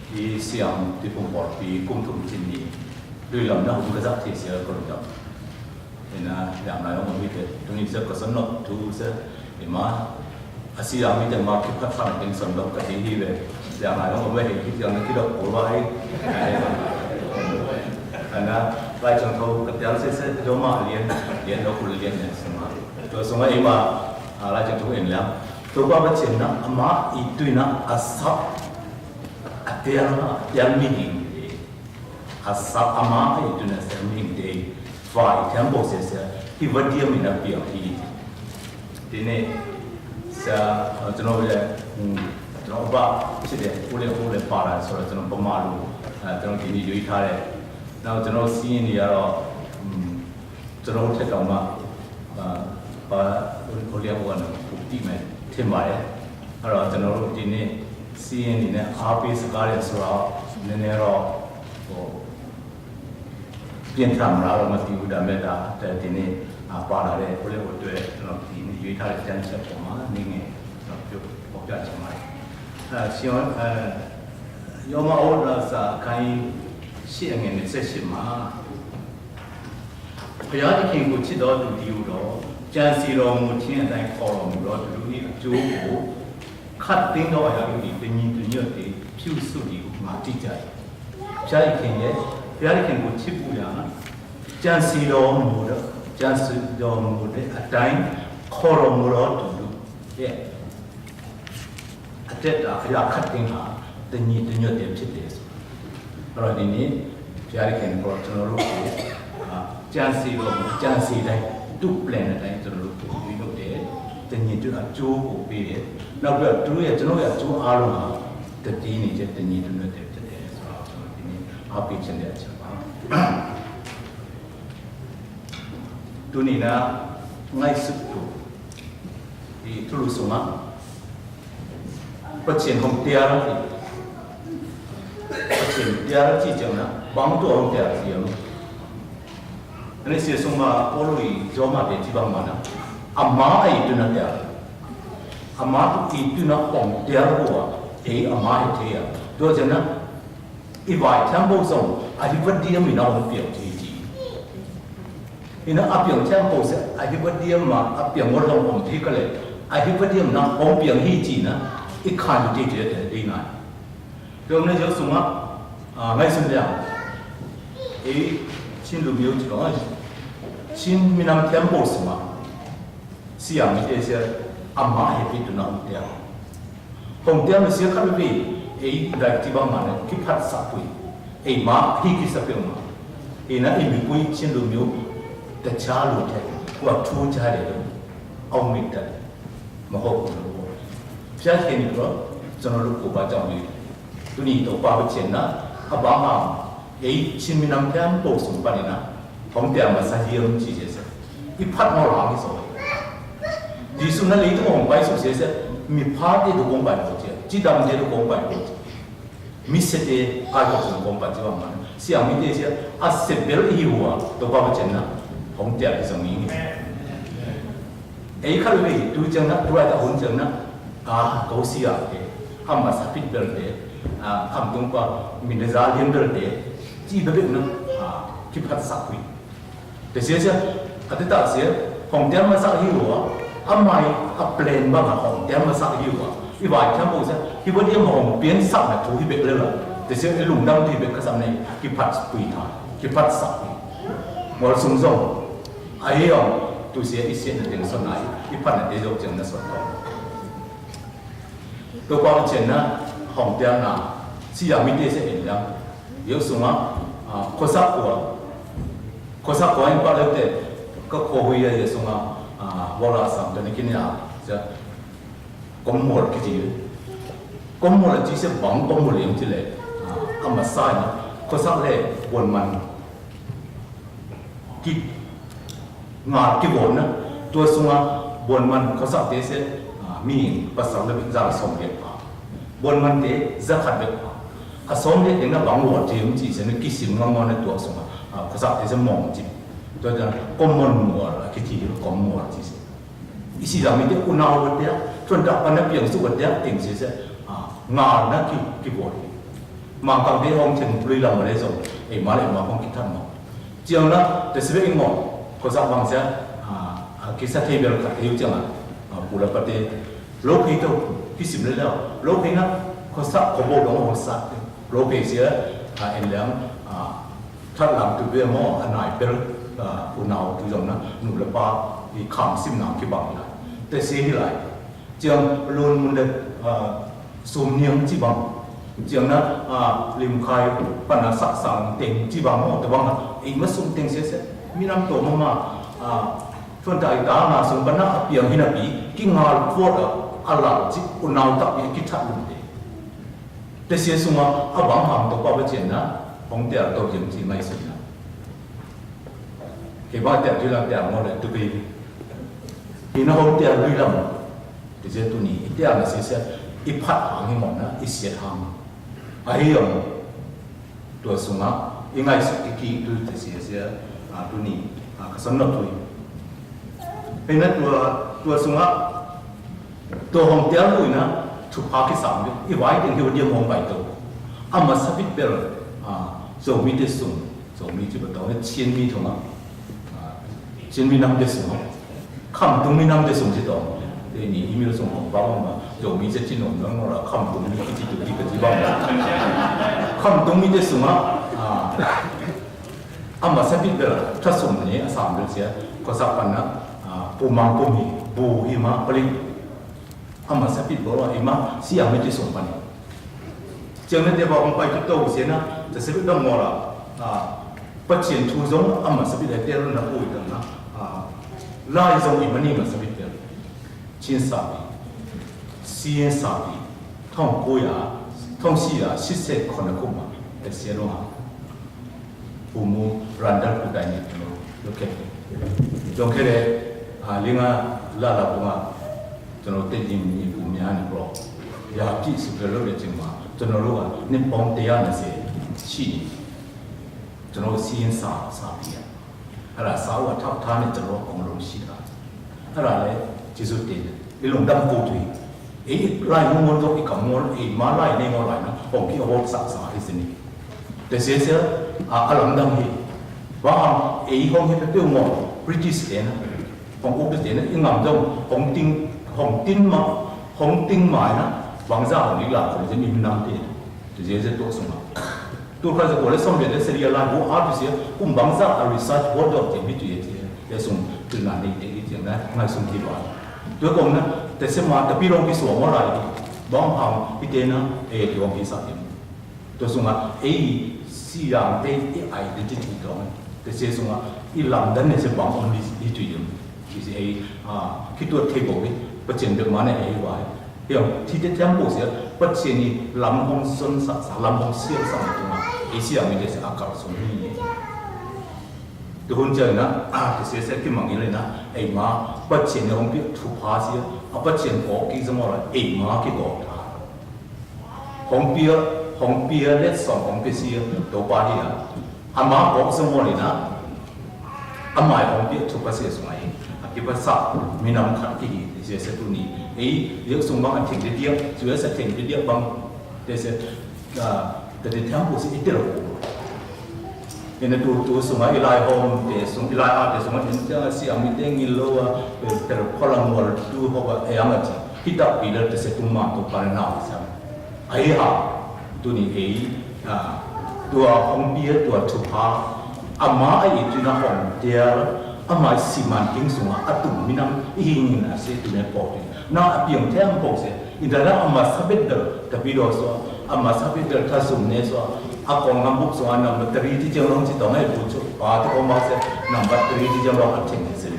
ที่เสียงที่ผมบอกที่กุ้งถุงจินนี่ด้วยลำน้ำผมก็จะที่เสียก็รู้จักอย่างไรผมมีแต่ตรงนี้จะก็สนุกทุกเสียมาอาศัยมีแต่มาคิดพัฒนาเป็นสนุกกับที่เลยอย่างไรผมไม่เห็นคิดอย่างนั้นที่เราโอ้ไว้รายจังเขากับอย่างเสียโยมาเรียนเราคุยเรียนเนี่ยสมัยตัวสมัยมารายจังเขาเห็นแล้วตัวบ้าบัจเจนนะมาอีตุยนะอาศัยyang meaning day asap ama itu nasi meaning day fai tempo sesa hivadia mina piang hi ini saya jenuh ba cedek boleh parah soal jenuh pemalu jenuh ini jadi thare now jenuh sini ya jenuh cakap ma boleh bukan bukti me temai kalau jenuh ini CN ने आप इस कार्य सुरा ने रो पिंट्रा मराल मती उड़ा में दा ते ने पारा रे बोले उठे नो तीन युद्ध आले जन से पमा निगे नो जो पक्का चमाई सियोन योमा और सा कहीं सीएन ने से सिमा भैया दिखें कुछ दो दियो दो जैसी रो मुझे दाई कॉलो मुरो दुनी जोคัดติ้งเอาอย่างนี้เป็นยินตัวเยอะที่ผิวสุดีมาจิตใจใช่เข่งเย่ใช่เข่งกูชิบุอย่างนั้นจันสีโลมูดจันสีโลมูดอัดใจคอรมูรอดูเย่อัดเด็ดอยากคัดติ้งหาตัวยินตัวเยอะเต็มชิดเดสเพราะนี้ใช่เข่งก็จะรู้จันสีโลมูจันสีได้ทุกแปลงได้จะรู้ตัววิโรเดตัวยินตัวจูบปีเราแบบรู้อย่างเราอยากจูอารมณ์แต่ทีนี้จะตีนี้ดูนั่นเด็ดจะเด็ดสาวทีนี้อาภิชันเดียจะมาตัวนี้นะง่ายสุดตัวที่ทุลุสมาประเชียนของเตียร์ที่ประเชียนเตียร์ที่จังนะบางตัวของเตียร์ที่ยังอันนี้เสียสมาโอลุยจอมาเด็ดที่บางมานะอามาไอ้ตัวนั้นเดียร์อามาตุกีตุนักปองเดียร์บัวอามาเทียตัวเจนะอีวายทั้งบุษงอาทิตย์เดียมีน้องเปียกทีจีอีน่ะอาเปียกทั้งบุษงอาทิตย์เดียมาอาเปียกวัดลงองที่ก็เลยอาทิตย์เดียมน้ององเปียกฮีจีนะอีขาดอยู่ที่เดียวได้ไงตัวนี้จะสมมติไม่สมเด็จชินลูกมิวจีก็ชินมีน้ำทั้งบุษงมาเสียงมีเดียอามาเฮปิตุนังเดียผมเดียมันเสียขั้นไปได้ที่บ้านมันคิดพัดสับปุยมาที่คิดสับเปล่านั่นมีปุยเช่นลูมิวแต่ชาลูเทว่าทูชาเดียวเอาไม่ได้มาหกคนรู้เชื่อเห็นหรือจนลูกกูบ้าจังเลยตัวนี้ตัวป้าไปเช่นนะอาบ้ามาชินมีน้ำแข็งโตสมบัตินะผมเดียมันสาเหตุที่เจสอีพัดมาหลังที่สุดที่สุดนั่นเลยที่ผมไปสุดเสียมีพาร์ตี้ตัวกงไปหมดเลยจีดำเดียวตัวกงไปหมดมิสเตอร์การทำกงไปที่ว่ามันเสียงมิเตอร์เสียอาเซเบลฮิวะตัวป้าเจนนะผมเดียวที่สมัยนี้ข้าเลยดูจังนะดูอะไรหุ่นจังนะเขาเสียเขามาสปิดเบลเดเขาตรงกับมินเดซ่าเลียนเบลเดจีบเบลนะคิดพัดสักวิแต่เสียอาทิตย์ต่อเสียผมเดียวมาสักฮิวะทำไมเปลี่ยนบ้างของเดี๋ยวมาสักอยู่อ่ะอีวายทั้งหมดใช่ที่ว่าเดี๋ยวของเปลี่ยนสักแบบถูที่เบกเลยล่ะแต่เสียไอ้ลุงดำที่เบกก็ทำในที่พัดปุยทานที่พัดสักหมดสูงส่งไอ้ยังตัวเสียอีเสียในเรื่องส่วนไหนที่พัดในเรื่องจังในส่วนต่อตัวความเช่นนะของเดียวนะที่ยังไม่ได้เสียเองแล้วเดี๋ยวสูงอ่ะข้อสักกว่ายังพอแล้วแต่ก็โควิดเยอะสูงอ่ะวอลล์สัมตอนนี้กินยาจะกมหมดกี่ทีกมหมดที่เสียบังกมหมดอย่างที่เลยอามาซ่านะเขาสักเลยวนมันกี่งานกี่วนนะตัวสงฆ์วนมันเขาสักเดี๋ยวเสียมีภาษาเรื่องจากสมเด็จวนมันเดี๋ยวจะขัดเด็กสมเด็จเองนะบางวันที่มันจีเสียนกี่สิบงานในตัวสงฆ์เขาสักเดี๋ยวจะมองจีตัวจะกมมันมัวกี่ทีกมมัวจีอีสิ่งเหล่านี้ที่คุณเอาไว้เนี่ยส่วนดอกมันเปลี่ยนสุดเดียวติ่งเสีย ngà nó kì bồi mà càng thế ông thèm lui làm ở đây rồi ấy mà lại mà không kịp thằng mà chiều nó để xem cái ngọn có dạng bằng sẽ cái sát thế bây giờ hiểu chưa mà bù là bát lúc khi đâu khi xịn lên đâu lúc khi nó có sắc có bộ đó có sắc lúc khi sẽ anh làm thật làm từ bây giờ mà anh này bây giờ phụ nào từ dòng nó nụ là ba thì khám xịn nào cái bằng lại để xem lại chiều luôn muốn được sum niệm chỉ bằng chiều nó lim khai phần là sắc sáng tiếng chỉ bằng một từ bằng ít mất sum tiếng sẽ mi năm tổ mà phần đại tá mà sum bana apiang hina bi ki ngal phốt ala chỉ unau tập bị kích thắt luôn đấy để xem sum abang ham tổ bảo vệ chiến na phong tiệt tổ chiến chỉ ngay sinh na cái bảo tiệt tuy là tiệt ngon đấy tụi bi thì nó không tiệt lui lắm thì sẽ tụi nhỉ tiệt là sẽ ít phát hàng như mỏng na ít xiết hàng ai hiểuตัวสูงอ่ะยังไงสักกี่ตัวจะเสียตัวนี้ก็สำหรับตัวเพราะนั้นตัวสูงอ่ะตัวห้องเตี้ยลุยนะถูกพาขึ้นสามเลยอีไว้ถึงที่วันเดียวห้องใบโตอามาสับปิดเปล่าส่งมีเดสูงส่งมีจุดต่อเนี่ยเชียนมีถูกมั้ยเชียนมีน้ำเดสูงคำตรงมีน้ำเดสูงที่ต่อเดี๋ยวนี้อีเมลส่งของบ้านมาส่งมีจะที่หนุ่มน้องเราคำตรงมีที่จุดที่ปฏิบัติคำตรงมีเดสูงอ่ะอามาสับปิดเปล่าถ้าส่งเนี่ยสามเดือนเสียก็สักปันนะปูมังปูมีปูหิมะผลิตอามาสับปิดบอกว่าหิมะเสียไม่ได้ส่งปันเจ้าหน้าที่บอกไปทุกตัวเสียนะจะสับปิดต้องมอละปัจจัยทุกอย่างอามาสับปิดได้เท่านั้นพูดกันนะลายทรงอีมันนี่มาสับปิดเดียวชินสาบีเสียสาบีท่องกุยาท่องเสียชิดเสกคนละคุมาแต่เสียลงอ่ะปูมูรันดัลกูได้เนี่ยโอเคจงแค่เลยเลี้ยงลาลาปูมาจนเราเต็มยิ่งมีปูมีอันนี้ปลอกอยากที่สุดเลยเลยจริงมาจนเรารู้ว่านี่ปองเตียนน่ะเสียชีจนเราเสียสาบีอ่ะอะไรสาวว่าทับท่านี่จนเราของเราชีละอะไรเลยที่สุดเด็ดไอ้หลงดำปูตุยไอ้ไล่งงตัวไอ้ขมงไอ้มาไล่ในงอไล่นะผมคิดว่าสักสาที่สินี่แต่เสียอารมณ์ดำที่ว่าไอ้ห้องที่เป็นเรื่องงอบริติชเนี่ยของอุปเทศเนี่ยยังงามจังของติ้งหมายนะบางเจ้าของนี่หลักของจะมีน้ำเตี้ยแต่เสียตัวสมตัวใครจะบอกเลยสมเด็จเสรีลานบัวอาร์ตเสียบางเจ้ารีเสิร์ชบอร์ดจะมีตัวเองจะส่งถึงงานนี้ได้จริงนะงานส่งที่บ้านตัวกองนะแต่เสมาแต่พี่รองพี่สวมอะไรบ้องหางพี่เต้นะที่วางพี่สักอย่างตัวส่งมาสี่อย่างเต้ไอ้เด็กที่ตัวมันแต่เสียส่งมาอีหลังดันเนี่ยเสียบางคนที่ตัวยังที่เสียคิดตัวเทปเลยประเจนเดิมมาเนี่ยไว้เดี๋ยวที่จะแจ้งบอกเสียประเจนนี่ลำห้องส้นสักลำห้องเสียสักตัวมาเสียไม่ได้เสียอากาศส่งนี่ตัวคนเจอนะเสียที่มังงี้เลยนะไอ้มาปัจเจนเนี่ยผมพี่ถูกพาเสียปัจเจนออกกี่สมองไอ้มากี่กอดของเปียเล็ดสองของเปียเสียตัวปาดีอ่ะอามาออกสมองเลยนะอามาของเปียถูกภาษาสมัยที่ภาษามีน้ำขัดที่เสียตัวนี้ไอ้เรื่องสมบัติถึงเดียวเสือสักถึงเดียวบางแต่เสียแต่ที่ทั้งหมดสิ่งที่เราเห็นตัวสมัยไลน์โฮมแต่สมัยไลน์อาร์ตแต่สมัยเห็นจะเสียมีเด้งยิโลว่าแต่พลังวัลดูเพราะว่าไอ้ยังไงที่ตัดปีแล้วแต่เสียตุ้มมาตัวปานนาใช่ไหมไอ้ห่าตัวนี้ตัวของเบียตัวทุพาอามาไอ้ตัวนั้นของเดียอามาสิมันทิ้งสงอาตุ่มมีน้ำหิ้งนะเสียตัวนี้ปอดน่าเพียงแค่ปอดเสียอินทรีย์อามาสับเบ็ดเดอร์แต่พี่เราส่วนอามาสับเบ็ดเดอร์ถ้าสุ่มเนี่ยส่วนอากงงบุกส่วนนำแบตเตอรี่ที่จะลงที่ต้องให้ผู้ช่วยป้าที่เขามาเสียนำแบตเตอรี่ที่จะลงอัดเช่นนี้สิ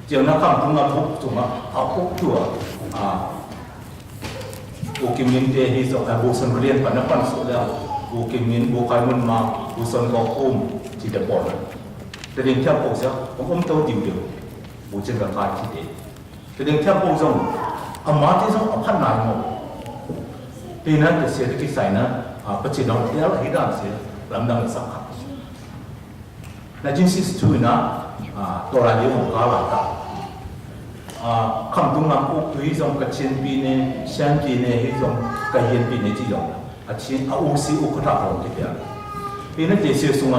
เจ้าหน้าที่ทำงานบุกส่วนเอาพวกตัวบุกิมินเดฮิส่วนบุษนเรียนปัญญาสุดแล้วบุกิมินบุกใครมันมาบุษนก็อุ้มที่จะปอดแต่เรื่องแค่ปกเสียผมโตเดียวบุษนกับการที่เด็ดแต่เรื่องแค่ปกส่งอามาที่ส่งพันนายหมดทีนั้นจะเสียที่ใส่นะปัจจุบันที่เราเห็นได้เสียลำดับสักขัดในจินซิสตูนะตัวเราเยอะของกาลาตา คำตุงงามอุกตุยจงกัดเชียนปีเนเชียนปีเนฮิจงกัดเย็นปีเนจีจงอาเชียนอุซีอุกทับลงที่เดียวปีนั้นเจสิสุง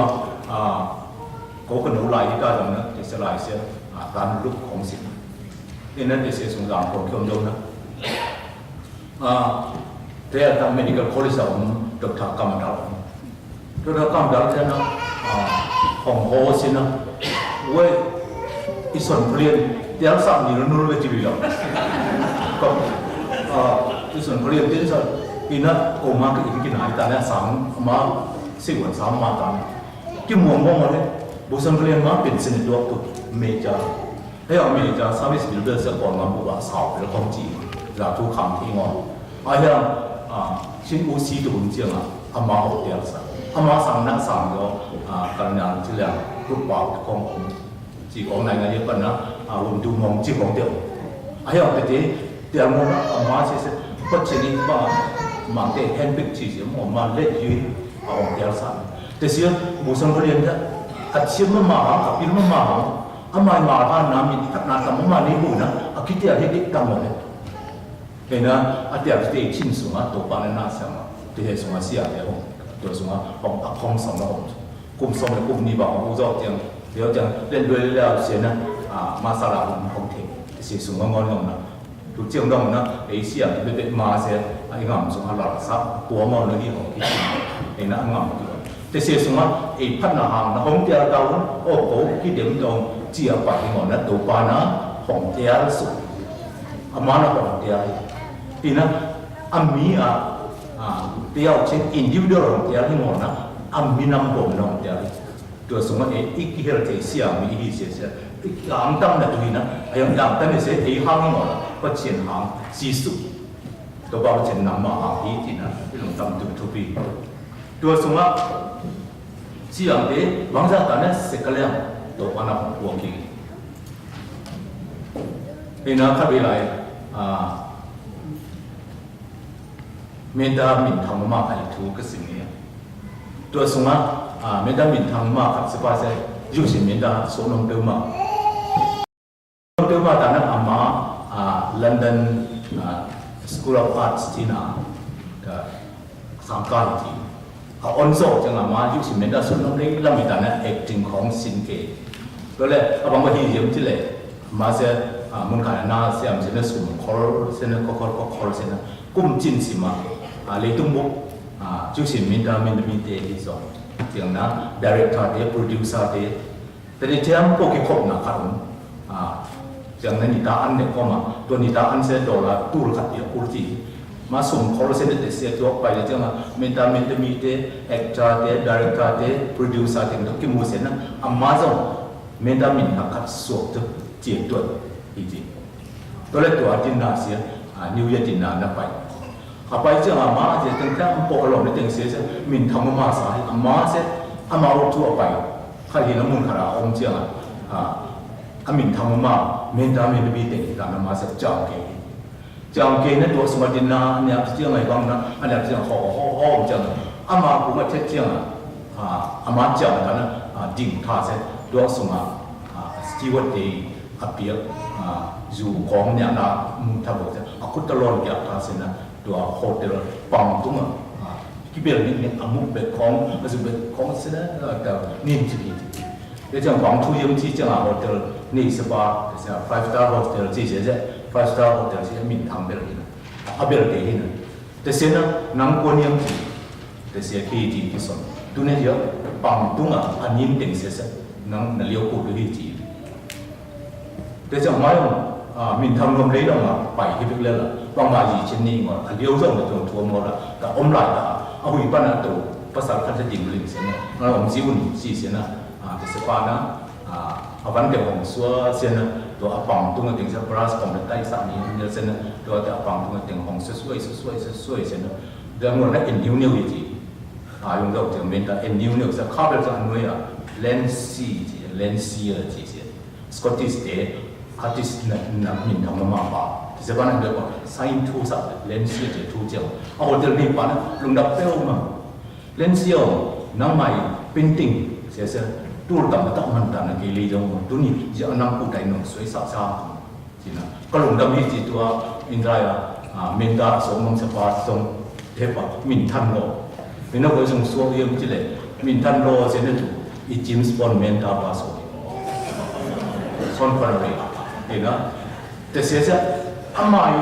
ก็คนรู้ลายที่ได้ตรงนั้นเจสลายเสียการลุกของสิ่งปีนั้นเจสิสุงรามคนเขียวโยนะเรียกทำ medical college ของดร.กำมะดาดร.กำมะดาเนี่ยนะของโฮสินะเว้ยอีส่วนเปลี่ยนเดี๋ยวสั่งนี่เราโน้ตไปจีบอยู่ก็อีส่วนเปลี่ยนที่สุดปีนั้นโอมาก็อีกกี่นายแต่เนี่ยสั่งมา10 วัน3มาตามกี่โมงมาเลยบุษเปลี่ยนมาเป็นเส้นตัวตัวเมจ่าให้เอาเมจ่าสามีสิบเดือนเสียก่อนมาบุกสาวแล้วของจีเราทุกคำที่งอไอ้เรื่องชิ้นอุซีตัวจริงอามาหกเดียวสั่งอามาสั่งนั่งสั่งก็การงานที่เรื่องรูปแบบของผมจีของนายงานเยอะกันนะผมดูมองจีของเดียวไอ้อย่างเดี๋ยวมองอามาเสียก็เช่นนี้บ้างมันเด็กเห็นเป็นจีเสียมองมาเล็กยืนเอาเดียวสั่งแต่เสียบุษเปลี่ยนเนี่ยอาชีพมันมากับปีมันมาอามามาท่านน้ำมีทักนาสามมาในบุญนะอาคิดจะให้เด็กตั้งหมดเลยเห็นนะอาเดียร์ที่ชินสุมาตัวปานน่าเสียมาที่เหตุสุมาเสียเดียวตัวสุมาของของสองเรากลุ่มสองและกลุ่มนี้บอกว่าเราจังเดี๋ยวจังเล่นด้วยแล้วเสียนะมาสลับของเทเสียสุมางอนงนะถูกเจียงดองนะไอเสียที่เป็นมาเสียไอ้งามสุมาหลับซับตัวมอนเลยที่ของที่เห็นนะงามตัวแต่เสียสุมาไอ้พัฒนาหางนะของเดียวเราโอ้โหที่เดี๋ยวตรงเจียบไปงอนนะตัวปานะของเดียวสุดอามานะของเดียวปีนั้นอามีเดียวเช่นอินดิวิเดอร์เดียวที่งอนนะอามีนำบ่มน้องเดียวตัวสมมติอีกที่เราจะเสียมีอีกเสียอีกอย่างตั้งแต่ตัวนี้นะไอ้อย่างตั้งแต่เสียที่ห้างงอนก็เชียนหางสีสุดตัวบ่าวเชียนนำมาหางที่นะที่ลงตั้งตัวทุบีตัวสมมติเสียงเดียวบางอย่างตอนนี้เสกแล้วตัววันนั้นหัวกิ้งนี่นะข้าไปไหนเมตตามินทำมาให้ถูกสิ่งนี้ตัวสมัยเมตตามินทำมาครับสปาเซ่ยุสิเมตตาสนองเดิมมาตอนนั้นอามาลอนดอน School of Arts ที่น่ะสังกัดที่ออนโซจังอามายุสิเมตตาสนองเรื่องมีตอนนั้น acting ของสินเกตก็เลยบางทียืมที่เลยมาเซ่มุนขายน่าเสียมเส้นสุ่มคอร์เส้นก็คอร์เส้นกุ้มจินสิมาเลยตุ้มบุกจุดสิมินดามินมีเตที่สองเสียงนะดีเรคเตอร์เดย์โปรดิวเซอร์เดย์แต่ในเช้าพวกที่ครบนะครับเสียงนั้นนิตาอันเนี่ยก็มาตัวนิตาอันเสียดอลลาร์ตู้ขัดเดียวอุจิมาสุ่มคอร์เส้นเดย์เสียตัวไปเลยเจ้ามามินดามินมีเตเอ็กเตอร์เดย์ดีเรคเตอร์เดย์โปรดิวเซอร์เดย์ทุกมือเสียนะอามาจงมินดามินนักขัดสวดเจียตัวอีกทีตัวเล็กตัวดินนาเสียนิวยอร์กดินนานับไปอาไปเจ้าอามาเสียตั้งแต่ปกหลงในตั้งเสียมินทำมาสายอามาเสียอามาอุทั่วไปข้าเห็นน้ำมันขนาดองเจ้าอามินทำมาเมนดามินบีเต็งการอามาเสียจางเกนั่นตัวสมัยดินนาเนี่ยเจ้าไงบ้างนะอันนี้เจ้าห่อเจ้าอามาผมว่าเจ้าอามาเจ้ากันนะดิ่งท่าเสียตัวสมัยสตีวอร์ดเดย์อาเปียอยู่ของเนี่ยนะมุนทับบอกจะอากุตลอนเกี่ยวกับเส้นนะตัวโฮเทลปังตุ้งที่เป็นนี่อามุกเบ็ดของมันจะเบ็ดของเส้นนะแต่นี่จริงๆเดี๋ยวจะฟังทุกยามที่จะโฮเทลนี่สปาจะ five star hotel ที่เสีย five star hotel ที่มินทำเบลนี่นะอาเบลเดย์นะแต่เส้นนะนังคนยามที่แต่เสียที่ที่สุดตัวนี้เยอะปังตุ้งอันนี้เต็งเสียนังนั่นเลี้ยวกูดูที่จีแต่จะไม่มินทำลมเลี้ยงไปที่พิกเลอร์บางมาจีเช่นนี้ก็เลี้ยวส่งไปตรงทัวร์มอละแต่อมไหลละเอาหุ่นปั้นตัวภาษาคันจะยิงลิงเสียนะเราอมซีอุ่นซีเสียนะแต่สปานะเอาวันเดียวของซัวเสียนะตัวอัปปังตุ้งติงเสียบรัสของเป็นไต้สามีเนี่ยเสียนะตัวแต่อัปปังตุ้งติงของสวยเสียนะเรื่องนั้นเอ็นนิวอีจี用到这面的เอ็นนิวจะเข้าไปจะอันนู้นเลนซีเลนซีจีเสียสกอตติสเดย์อาร์ติสต์นักมินทำมาป่ะที่สปานั่นเดี๋ยวก็ไซน์ทูสับเลนซีจะทูเจ้าเอาเดี๋ยวนี้ป่ะนะลงดับเปลวมาเลนซีน้ำใหม่เป็นติ่งเสียตัวต่ำต่ำมันต่ำนะกิเลสจงตัวนี้จะนั่งกูได้หนุ่มสวยสาวๆที่ na kalung dam hi chi tua India menta so mong sapa song thepa min than lo mina ko song so yem chi le min than lo se ne tu I James Bond menta pa so son parade ina te se se amai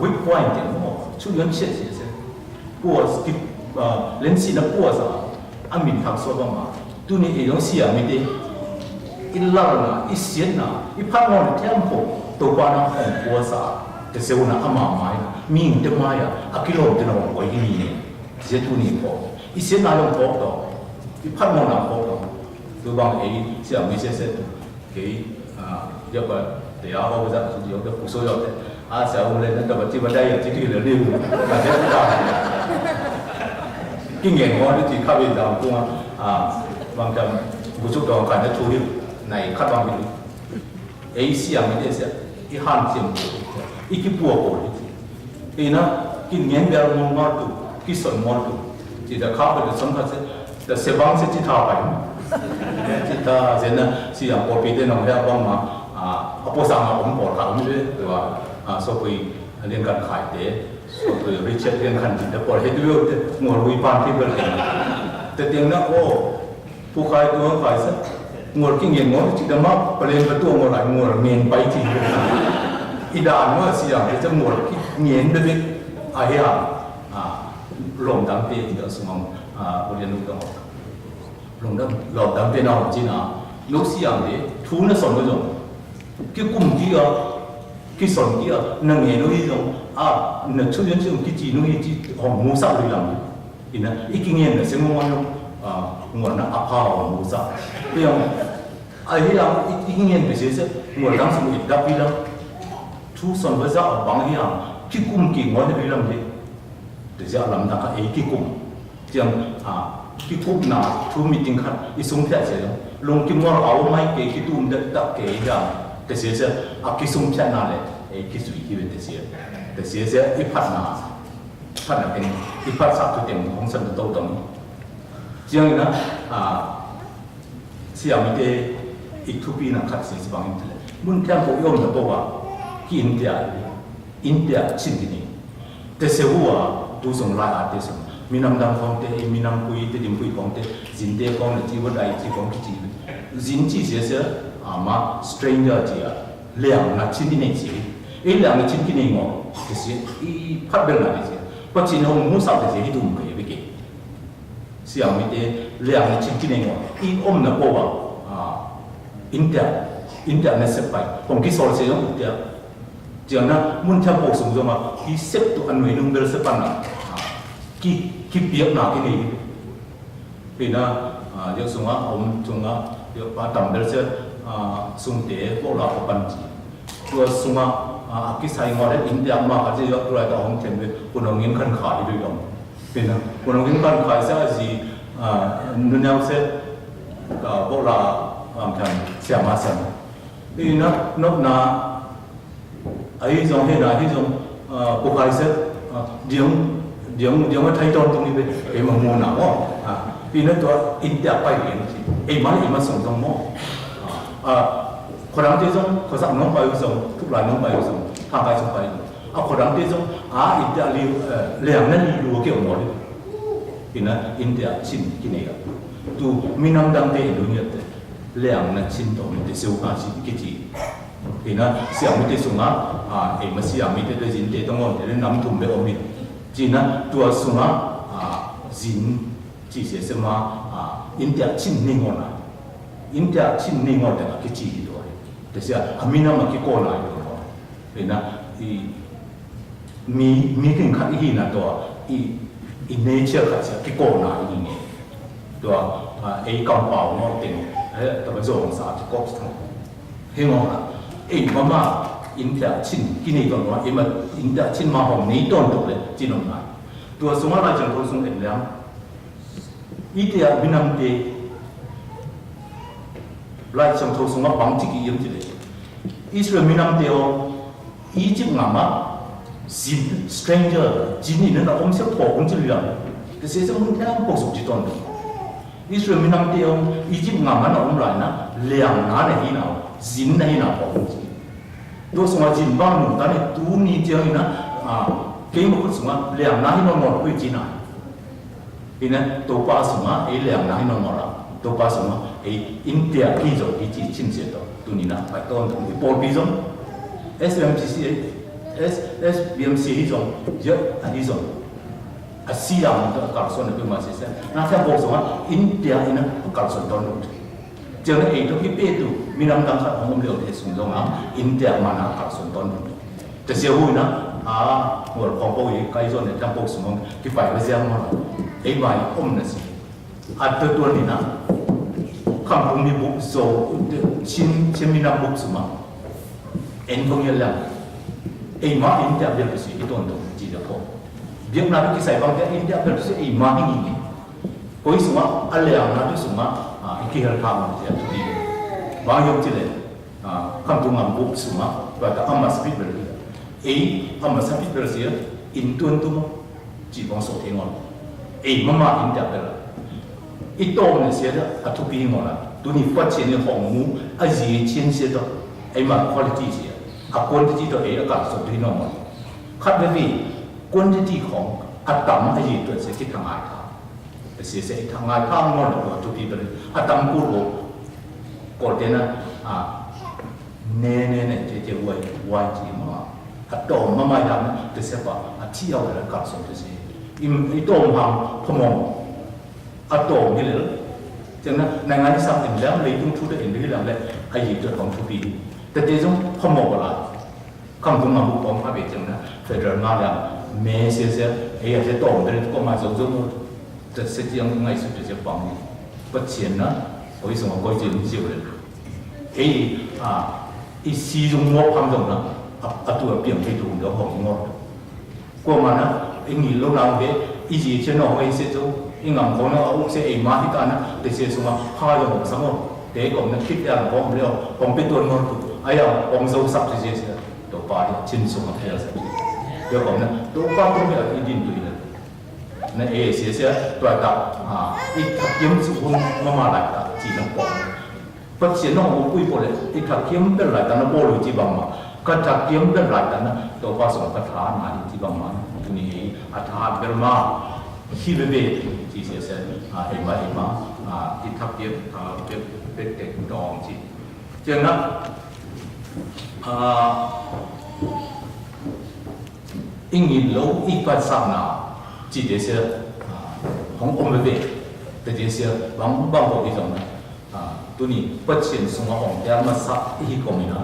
weak point mo chu yon che se se po skip len si na po sa amin thak so ba ma tu ni e yong sia mi te illa na isien na iphat mo na tempo to ba na hong po sa te se una ama mai ming te mai akilo te na ko ni ni je tu ni po isien na yong po to iphat mo na po to tu bang e sia mi se se ke giờ mà để áo bao giờ chúng tôi được số rồi sao hôm nay nó tập chỉ vào đây chỉ thì là liều là thế đó kinh nghiệm của nó chỉ khác biệt là cũng bằng tầm một chút đó phải nó chú ý này khác bằng mình ấy xem cái gì cái hàng xem cái bùa của thì nó kinh nghiệm về môn môn tu cái sân môn tu chỉ là khác biệt sân thật là sẽ bằng sẽ chỉ thao phải chỉ ta sẽ là chỉ là có bị thế nào hay bằng mà apa sama bỏ thẳng như thế rồi so với liên quan khai tế so với Richard liên quan đến bỏ hết được ngồi uy pan thì vẫn thế tiếng nó phụ khai tôi khai rất ngồi kinh nghiệm ngồi chỉ đâm mắc và lên với tôi ngồi lại ngồi miền bay thì đàn nó xí à cái ngồi nghiền được biết ai lồng đám tê thì ở xuống của liên lúc đó lồng đám tê nào chỉ là lúc xí à đấy thú nó sống cái rồi cái cùng kia cái sòn kia nâng nghe nói rằng nó xuất hiện trong cái gì nói chỉ hỏng mua sao đi làm thì nó ít kinh nghiệm là sẽ ngon không nguồn nó áp hào mua sao bây giờ ai làm ít kinh nghiệm thì sẽ nguồn đang sử dụng đặc biệt là thu sòn với giá bằng cái cái cùng kỳ ngon thì làm gì để sẽ làm ra cái cùng chẳng cái thuốc nào thuốc meeting khác ít xuống thế sẽ lồng kim ngon áo mai cái tụm đất đặc cái ra thế sẽ cái sung chăn nào này cái suy nghĩ về thế sẽ ít phát nào cái ít phát sát tu tiền không sân đâu đồng riêng nó xem cái ít thu phí nào khác sẽ bằng như thế muốn theo bộ yêu là bao à cái India chính cái này thế sẽ hùa tu sung lại thế sung Minam Dam Phong thế Minam Kui thế Dim Kui Phong thế Jin thế Phong là chỉ vật đại chỉ Phong cái gì Jin chỉ sẽ mà stranger chỉ liang là chín cái này chỉ liang là chín cái này ngõ thì sẽ phát biểu lại gì có chín hôm muốn sao thì sẽ đủ cái với cái xem cái liang là chín cái này ngõ ôm là bao vào India này sẽ phải còn cái số sẽ giống India chẳng hạn muốn theo bộ sống rồi mà cái xếp tụ ăn người nông dân sẽ bằng là cái việc nào cái này vì nó giờ xuống ông xuống được bắt tầm được sẽ sung tế vô là có bản chỉ vừa sung cái sai ngõ đấy India mà cái gì đó rồi tao không thèm về quân ông nghiên khăn khải đi rồi vì nó quân ông nghiên khăn khải sẽ gì nên nhau sẽ vô là thành xem mà xem vì nó là ấy giống hay là ấy giống bộ khai sẽ giống mà thay đổi tung đi về cái mà mua nào vì nóตัวIndiaไปเองไอ้มันส่งตรงมอคนนั้นที่ส่งคนสั่งน้องไปส่งทุกรายน้องไปส่งทางไปส่งไปคนนั้นที่ส่งอินเดียเลี้ยงนั่นรู้เกี่ยวหมดที่นั่นอินเดียชินกินเองดูมีน้ำดังเตะดูเนี่ยเลี้ยงนั่นชินตรงนี้เสียวกันชินกิจีที่นั่นเสียงมิเตส่งไอ้มาเสียงมิเตได้ยินเตะตรงนั้นเดี๋ยวน้ำทุ่มไปอมิที่นั่นตัวส่งจินchỉ sẽ xem mà India chín ninh ngon à India chín ninh ngon là cái gì đó thế sẽ Amina mà cái cô lại rồi vì na thì mi cái khác gì na đó in nature khác sẽ cái cô lại như này đó ấy công bảo nó tiền ấy tập dùng sao thì có thằng hay ngon à ấy mà India chín cái này còn nói mà India chín mà hồng ní tôn tục đấy chín không lại tôi xuống lại chẳng tôi xuống đến lắm India Minam de lại trong thôn sung bằng chỉ cái gì đấy Israel Minam de Egypt ngama Jin stranger Jin này nó ông sẽ bỏ cũng chỉ là cái sẽ không theo bộ sụp chỉ toàn được Israel Minam de Egypt ngama nó ông lại na liang na này nào Jin này nào bỏ cũng chỉ do sunga jin bang nu tani tu ni jeng ina ke mo ku sunga liang na hin no ku jina ina to pa sunga e liang na hin no ra to pa sunga e India ki zo ki chi chin se to tu ni na pa ton tu por bi zo SBMC hi zo je ani zo asiang to ka so na pe ma se se na fa bo sunga India ina ka so ton nu giờ này ấy thôi cái bê tu mình làm đăng khát không liệu để xuống dòng áo India mà nó cả xuống ton để siêu vui nó một phong bố ấy cái rồi này trong bộ xuống cái phải cái giang mà ấy bài ôm là gì từ tuần này nó không có mình bút số chín mình làm bút số mà em không nhận là ấy mà India biết cái gì cái tuần đó chỉ là thôi biết là cái sai bằng cái India biết cái gì mà cái gì cuối xuống anh làm nó cái xuống cái hal tham thì là đi bao nhiêu chứ đấy không tung làm bút suma và ta âm speed beri ấy âm speed beri sih in tuan tu chỉ bằng số thế ngon ấy mà in đẹp beri ít đồ này sih là thu phí ngon là tu ni phát triển cái hàng mũ gì trên sih đó ấy mà quality sih quantity đó ấy là cả số thế ngon khác với vì quantityของtầm gì tuan sih cái thằng ai sẽ thằng ai thang ngon là tu phí beri tầm cũ rồi còn thế nào nè chế quay chỉ mà đồ mà mai làm thì sẽ bảo thi vào là cả số thế im đồ hàng không mong đồ như thế cho nên ngày ngày sang thì làm lấy tung thu để đi làm lại hay gì được không thu phíแต่เดี๋ยวkhông mong là không cũng mà một bóng phải biết rằng là phải rồi mà làm mẹ sẽ ấy sẽ đồ để có mà giốngจะเสียงไงสุดจะฟังปัจเจียนนะโอ้ยสมองก็จะรู้สึกเลยเอ้อีซีจงงอพังจงนะตัวเปลี่ยนไปถูกเดี๋ยวของงอกว่ามันนะไอ้หนีลงน้ำเว้ยอีจีเช่นน้องไอ้เสียจูไอ้งามของน้องเอาเสียไอ้มาที่กันนะแต่เสียสมองพาอย่างของสมองแต่ของนั้นคิดอย่างของเดียวของเป็นตัวงอถูกไอ้อย่างของโซ่สับเสียตัวปลาเนี่ยชิ้นสมองเท่าไหร่เดี๋ยวของนั้นตัวปลาตัวนี้อีดินตัวนี้นั่นเองเสียตัวตับอีกทับยิ้มสุขุมมาหลายตาจีนปองปัจเจียนน้องอุ้ยปอเลยอีกทับยิ้มเป็นหลายตานะโบลูจีบังมาก็ทับยิ้มเป็นหลายตานะตัวภาษาคาถาหนาจีบังมาตัวนี้อัฐาเบลมาฮิเบเบจีเสียเอ็มาอีกทับยิ้มเป็นเด็กดองจีเจ้านะอิงยินโลอีกภาษาหนาchỉ để xem không ôm về để để xem bằng bộ cái giống này tôi nghĩ bất triển xuống hồng theo mà sát ý của mình đó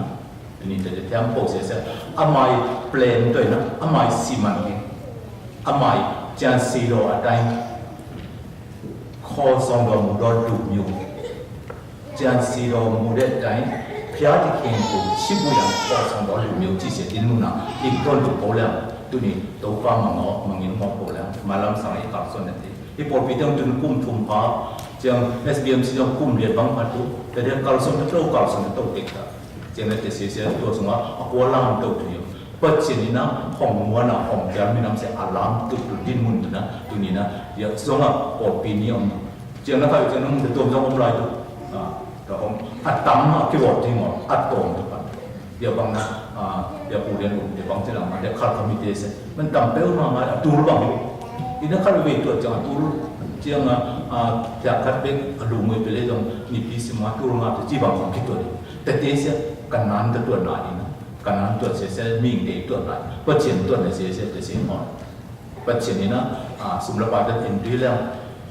thì để theo bộ sẽ amai plan thôi nó amai xi măng cái amai chân xi đồ ở đây kho xong rồi một đôi đủ nhiều chân xi đồ một đợt đấy phía thì khen của ship bùi làm kho xong đó đủ nhiều chỉ sẽ tin luôn nào ít đôi đủ bổ làm tu ni tàu pha mà ngõ mà nhìn ngõ cổ lắm mà làm sao ấy cả xuân này thì bộ phim trong tuần cung thùng phá chẳng SBMC trong cung liệt băng phật tu để để cả xuân nó trâu cả xuân nó tàu tịch cả chẳng là để sẽตัวสมว่าหัวลามตกอยู่ปัจจุบันนะห้องมัวนะห้องแก้มมีน้ำเสียอาลามตุกตุดินมุนตุนะตัวนี้นะเดี๋ยวสมว่าปอดปีนี้องchẳng là phải chẳng làตัวtrongองไรตุแต่องตั้มที่บอกที่หมดตรงตุกันเดี๋ยวบางนะเดี๋ยวผู้เรียนเดี๋ยวบางที่หลังมาเดี๋ยวข้าทำมิเตสมันต่ำเป้าหน่อยตูรู้บ้างอีนั่นข้าเวทตัวจังตูรู้เจ้าอยากคัดเป็นลูมือไปเลยตรงนี่พิสมาตูรู้มาตัวจีบางของคิดตัวนี้แต่เตสกันนั้นตัวไหนนะกันนั้นตัวเสียมิ่งเด็กตัวไหนปัจเจียนตัวไหนเสียแต่เสียหมดปัจเจียนนี้นะสมรภูมิจะเห็นดีแล้ว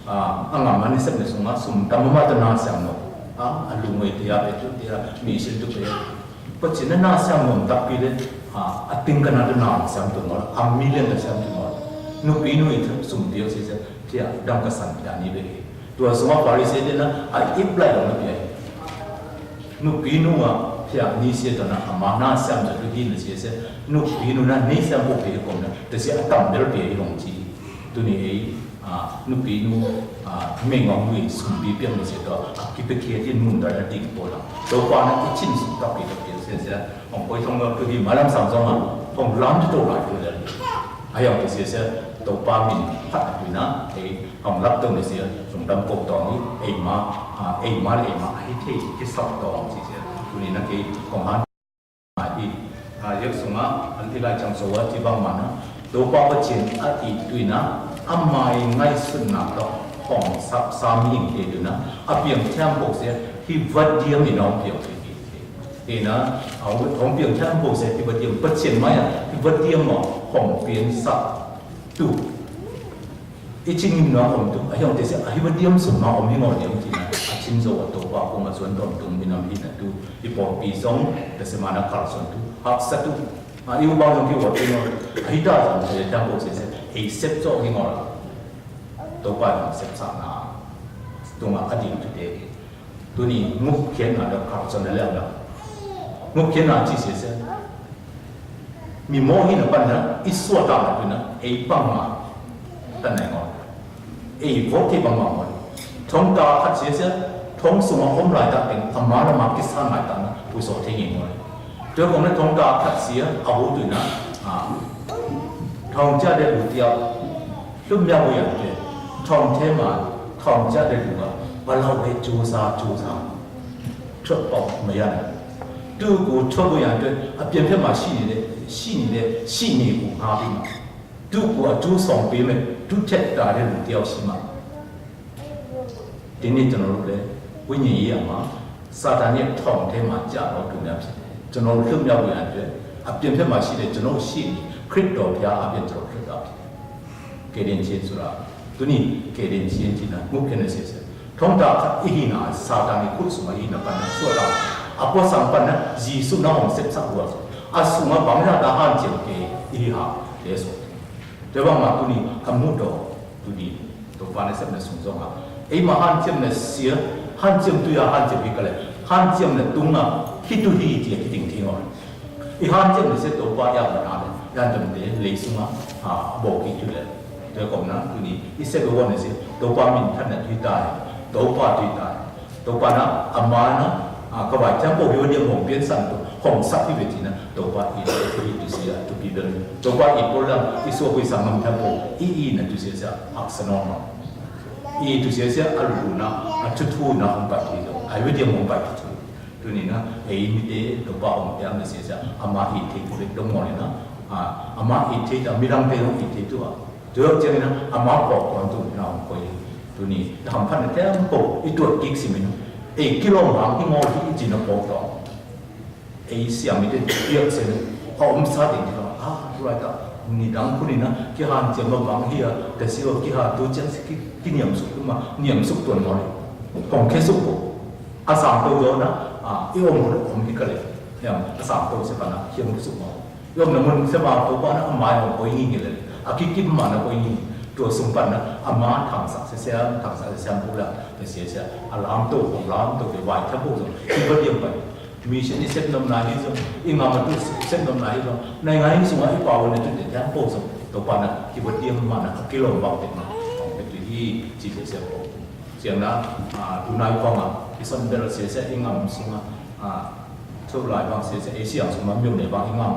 อ่างมันนี่เสร็จสมมาสมตามมาตนาเสียงเนาะลูมือที่อาเป็นจุดที่มีสิ่งทุกอย่างปัจจุบันน่าเสียงมันตักปีเลยติงกันนั่นน่าเสียงตัวนั้นมิลเลนเสียงตัวนั้นนุปีนุอีกสมเดียวเสียที่ดังกษัตริย์อย่างนี้เลยตัวสมัครบริษัทเนี่ยนะอีกหลายคนเลยนุปีนุที่นี่เสียตัวนั้นมาน่าเสียงจะดูดีนะเสียนุปีนุนั้นนี่เสียงพวกเด็กคนนั้นแต่เสียต่ำเดี๋ยวเดี๋ยวลงจีตัวนี้นุปีนุไม่งงมือสมบีเปียงเสียตัวคิดไปเคียที่มุ่งได้แล้วดิ่งโบราณตัวกว่านั้นที่ชิ้นสุดตับปีกับเปียเสียผมไปท่องตัวที่มาลำสามสองผมล้ำตัวหลายตัวเลยไอ้อย่างที่เสียตัวป้ามินพัดอยู่นะไอ้ผมรับตัวนี้เสียสมดำกบตองนี้ไอ้มาไอ้ที่สอบตองเสียตัวนี้นะคือของฮันที่ yak sunga antilai chang sowa tibang mana dopa bachin ati tuina amai ngai sunna to hong sap saming ke duna apiang champo se hi vadiam inong piang ke na au hong piang champo se hi vadiam bachin maya hi vadiam mo hong piang sap tu iching no hong tu ayong te se hi vadiam sunna om hi ngor yam tina achin zo to pa ko ma suan dom tum minam hi na tu ipo pi song te se mana kar son tu hak satu yêu bao nhiêu kiểu cái ngồi ấy đã làm thế đang bộ sẽ ấy xếp cho cái ngồi tôi qua làm xếp sẵn là tôi mà cái điểm thực tế tôi đi ngục kiến là được học cho nó leo đó ngục kiến là chỉ sẽ mình mua hình là bạn đó ít số tao là tôi nó ấy bằng mà tên này ngồi ấy vô thì bằng mà ngồi thông ta phát sẽ thông số mà hôm lại ta thành mà nó mà cái sản lại ta tôi số thế gì ngồi trước hôm nay thông ta phát sẽ ảo tôi nó thông gia để đủ tiêu lúc nhau bây giờ thông thế mà thông gia để đủ và lâu hay chú sa chốt bọc mấy anh từ cổ chốt bây giờ biến thế mà xin này cũng hao đi mà từ cổ chú sống bên mình chú chết đã để đủ tiêu xí mà đến nay cho nó lúc đấy với nhiều gì mà sa tan nhất thông thế mà trả nó đủ đẹp cho nó lúc nhau bây giờ biến thế mà cho nó xin crypto thì biến cho nó crypto cái đến chuyện số là tôi nghĩ cái đến chuyện gì là ngục cái này sẽ thông ta ý na sa tan ikut semua ý na pada suara apa sampai na Yesus na hong sep sak buat asuma bangsa dahan jem ke ý ha leso jadi mak tu ni kamu do tu di tu panas sep na sungzong ha mà han jem na sia han jem tu ya han jem ikale han jem na tunga hitu hi dia ting ting on han jem na se tu pa ya na yan jem de le suma bo ki tu le jadi kau na tu ni ise ko wan se tu pa min than na tu tai đấu pa tùy tại đấu pa na amana các bạn trang bộ hiệu điểm hồng biến sản hồng sắc như vậy thì đấu pa ít thì tu sửa tu bị đơn đấu pa ít bữa là ít số quy sang năm trang bộ ít là tu sửa học sinh nó ít tu sửa alu na chút thu na hồng bạch thì đâu ai biết điểm hồng bạch thì tu này na ấy như thế đấu pa hồng điểm là sửa ama ít thì tu được đông ngồi na ama ít thì là mi răng tê không ít thì tu trước cho nên na ama bỏ quan tu nào coi tu niทำพันธุ์แท้ปกอีตัวกิ๊กสิมันกิโลหลังที่งอที่จีนปกต่อเสียงมีแต่เยอะเสียพอผมซาดิที่เรารู้อะไรนี่ดังคนนี้นะกี่หันจะมาบังเฮียแต่สิว่ากี่หันตัวเจ้าสิกี่เหนียมสุกมาเหนียมสุกตัวน้อยผมแค่สุกอาสามตัวเดียวนะอีโอมผมที่กันเลยเนี่ยอาสามตัวเสียปะนะเฮียมันสุกมาโยมเนี่ยมันเสียมาตัวบ้านนะหมายของคนยิ่งเลยกิ๊กมันนะคนยิ่งตัวสมบัตินะอามาทางศักดิ์เสียทางศักดิ์เสียบุญละแต่เสียอารามตัวของรามตัวไปไหวทั้งพวกนี้ที่ว่าเดียวไปมีเช่นนี้เส้นนมนายนี่ส่งอีกมาตัวเส้นนมนายส่งในงานนี้ส่งให้ป่าวในจุดเด่นทั้งพวกส่งตัวปานะที่ว่าเดียวมานะกิโลบาทเป็นมาเป็นตัวที่จีเสียเสียงนะดูนายฟังที่ส่งเดลเสียอีกงานส่งทุกหลายบางเสียเอเชียส่งมาเมียวในบางอีกงาน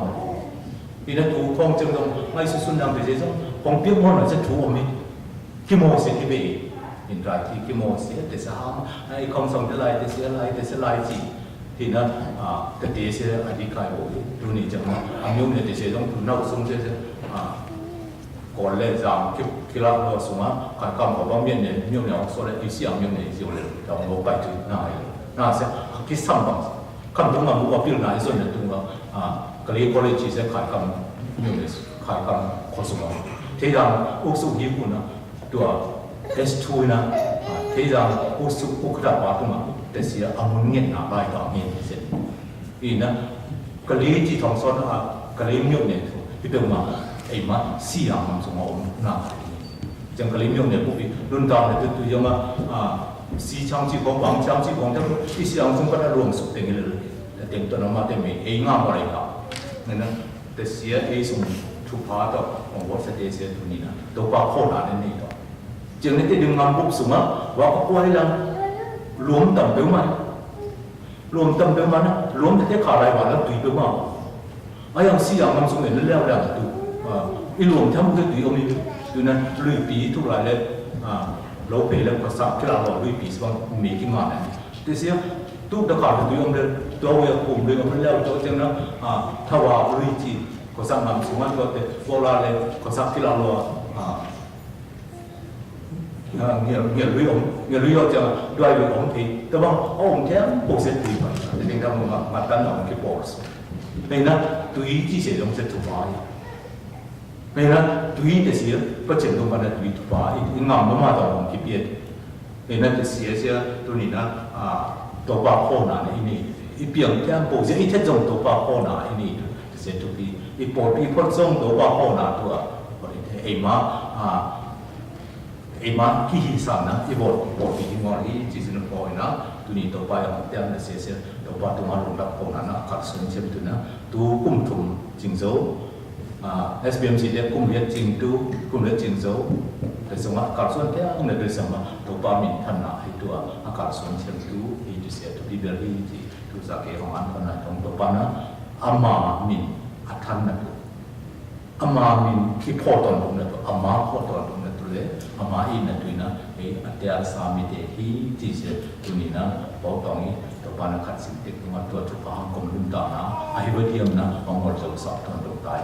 ปีนั้นถูกคงจึงต้องไม่สุดๆดังไปเสียส่งผมเพียงมองหน่อยจะถูกอมนี่ขี้โมเสียที่เบย์อินทราที่ขี้โมเสียแต่สามไอ้คำสั่งแต่ไรแต่เสียไรแต่เสียไรจีที่นั้นแต่เดี๋ยวเสียอดีตใครโอ้ยดูนี่จังนะอันยมเนี่ยแต่เสียต้องถูกน่าสงเสียก่อนเล่นจามคิดละเราสมมติการกำกับว่าเมียเนี่ยยมเนี่ยส่วนที่เสียงยมเนี่ยอยู่เลยเราโง่ไปจุดน่าเสียคิดซ้ำบ้างคำตรงนั้นบุกพิจารณาส่วนเนี่ยตรงนั้นก็เลยก็เลยจีเสียขายคำยมเนี่ยขายคำข้อสมมติที่เราอุสุญี่ปุ่นนะตัวเอสทูนะที่เราอุสุอุกระบาดมาแต่เสียอามุนเงียบหนาไปต่อเงียบเสร็จอีนะกะลีที่ทองซ้อนกะลีมิวเนี่ยที่เป็นมาไอ้มาสี่อย่างมันสมองหนาจังกะลีมิวเนี่ยพวกนี้รุ่นต่างเนี่ยตัวยังมาสี่ช่างจีบของช่างจีบของทั้งที่สี่อย่างซึ่งก็ได้รวมสุดเต็มเลยแต่เต็มตัวนั้นมาเต็มเองงามอะไรครับนั่นนะแต่เสียไอ้สมทุกภาคของวัดเสด็จเสียตัวนี้นะตัวปากโคตรนั่นนี่ต่อจึงในที่ดึงงานบุกสมะว่าก็ป่วยแล้วรวมต่ำเปมันรวมต่ำเปมันนะรวมแต่ขาดรายวันแล้วตุยเปมันไอ้ยังสี่อย่างมันสมเด็จแล้วแล้วตัวอีรวมทั้งหมดตุยอมนี่ตัวนั้นลุยปีทุกรายเลยเราเปย์แล้วก็สักที่เราลุยปีสบางมีกี่งานนั่นแต่เสียตู้ตะขาดตุยอมเลยตุ ตัวเวลปุ่มเรื่องมันแล้วตัวจังนะถ้าว่าลุยจีก็สั่งนำสมัยตัวเด็กโบราณเลยก็สั่งที่เราเงี้ยลุยออกจะด้วยลุยองทีแต่ว่าองแค่โปรเซสตีไปแต่เด็กทำมาตั้งหน่อยกี่โปรสนี่นะตัวอีที่เสียลงเสร็จถูกไหมนี่นะตัวอีจะเสียก็เจ็บลงมาในตัวอีถูกไหมอีงามมากๆตอนของกี่ปีนี่นะจะเสียตัวนี้นะตัวปากโคหนาในนี่อีเปียงแค่โปรเซสอีเท่าจงตัวปากโคหนาในนี่จะเสียทุกปีอีโปรอีพอดจงตัวปากโคหนาตัวไอ้มาที่หิสันนะที่บอกที่มอนี่จีสนพอยนะตัวนี้ตัวไปของเตี้ยนเสียตัวไปตัวมาลงรับโคหนานะขัดสนเชื่อมตัวนะตัวกุ้มถุงจิงโซ่SBMC เรียกกุ้มเรียกจิงตัวกุ้มเรียกจิงโซ่แต่สมัยขัดสนเตี้ยนในสมัยตัวไปมินทันนะให้ตัวขัดสนเชื่อมตัวอีตัวเสียตัวบิเบอรี่ที่ตัวสักเกของอันคนนั้นของตัวไปนะอามามินอัฐันนะตัวอามามินที่พ่อตอนตรงนั้นตัวอามาพ่อตอนตรงนั้นตัวเลยอามาอินนั่นตัวนะไอ้อัตยาสามิเตหีที่เสียตัวนี้นะพอตรงนี้ตัวปานักขัดสิ่งเด็กตัวตัวจุดพางกลมลุ่มตานะไอ้เวทีมนะมองหมดจบสอบตอนตรงตาย